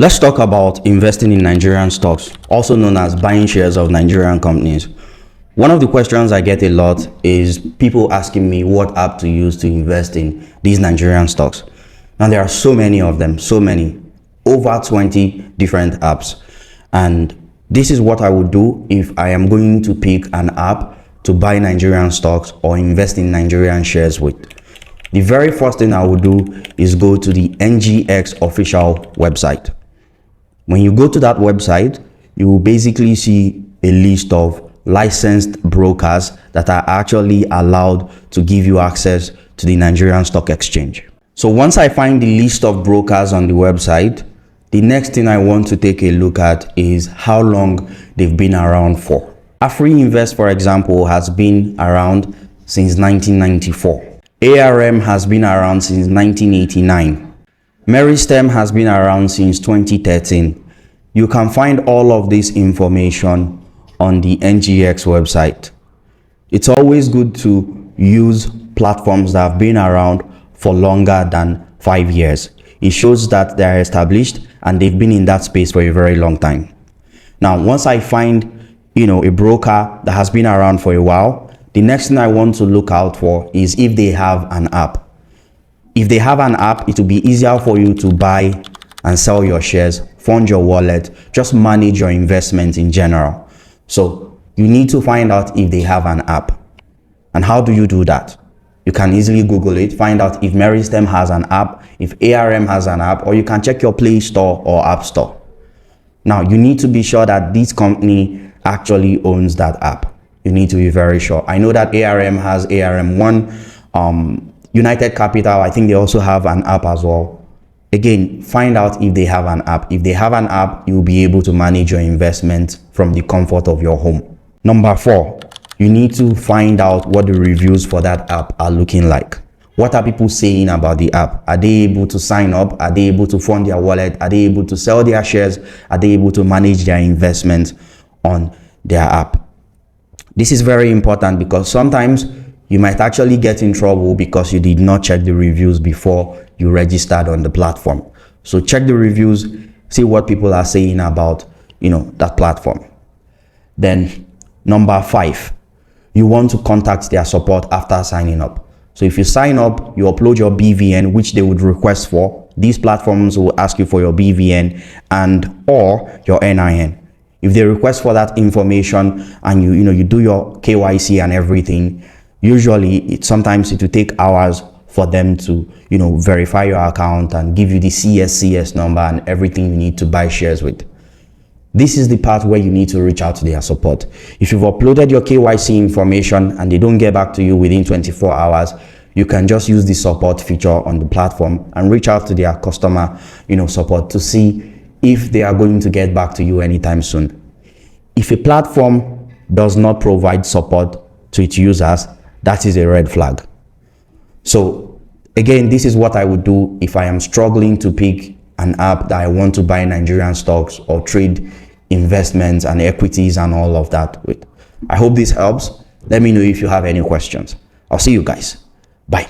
Let's talk about investing in Nigerian stocks, also known as buying shares of Nigerian companies. One of the questions I get a lot is people asking me what app to use to invest in these Nigerian stocks. Now there are so many of them, over 20 different apps. And this is what I would do if I am going to pick an app to buy Nigerian stocks or invest in Nigerian shares with. The very first thing I would do is go to the NGX official website. When you go to that website, you will basically see a list of licensed brokers that are actually allowed to give you access to the Nigerian Stock Exchange. So once I find the list of brokers on the website, the next thing I want to take a look at is how long they've been around for. AfriInvest, for example, has been around since 1994. ARM has been around since 1989. Meristem has been around since 2013. You can find all of this information on the NGX website. It's always good to use platforms that have been around for longer than 5 years. It shows that they are established and they've been in that space for a very long time. Now, once I find a broker that has been around for a while, the next thing I want to look out for is if they have an app. If they have an app, it will be easier for you to buy and sell your shares, fund your wallet, just manage your investment in general. So you need to find out if they have an app. And how do you do that? You can easily Google it, find out if Meristem has an app, if ARM has an app, or you can check your Play Store or App Store. Now, you need to be sure that this company actually owns that app. You need to be very sure. I know that ARM has ARM1, United Capital, I think they also have an app as well. Again, find out if they have an app. If they have an app, you'll be able to manage your investment from the comfort of your home. Number 4, you need to find out what the reviews for that app are looking like. What are people saying about the app? Are they able to sign up? Are they able to fund their wallet? Are they able to sell their shares? Are they able to manage their investments on their app? This is very important because sometimes you might actually get in trouble because you did not check the reviews before you registered on the platform. So check the reviews, see what people are saying about that platform. Then number 5, you want to contact their support after signing up. So if you sign up, you upload your BVN, which they would request for. These platforms will ask you for your BVN and or your NIN. If they request for that information and you do your KYC and everything, usually sometimes it will take hours for them to verify your account and give you the CSCS number and everything you need to buy shares with. This is the part where you need to reach out to their support. If you've uploaded your KYC information and they don't get back to you within 24 hours, you can just use the support feature on the platform and reach out to their customer support to see if they are going to get back to you anytime soon. If a platform does not provide support to its users, that is a red flag. So again, this is what I would do if I am struggling to pick an app that I want to buy Nigerian stocks or trade investments and equities and all of that with. I hope this helps. Let me know if you have any questions. I'll see you guys. Bye.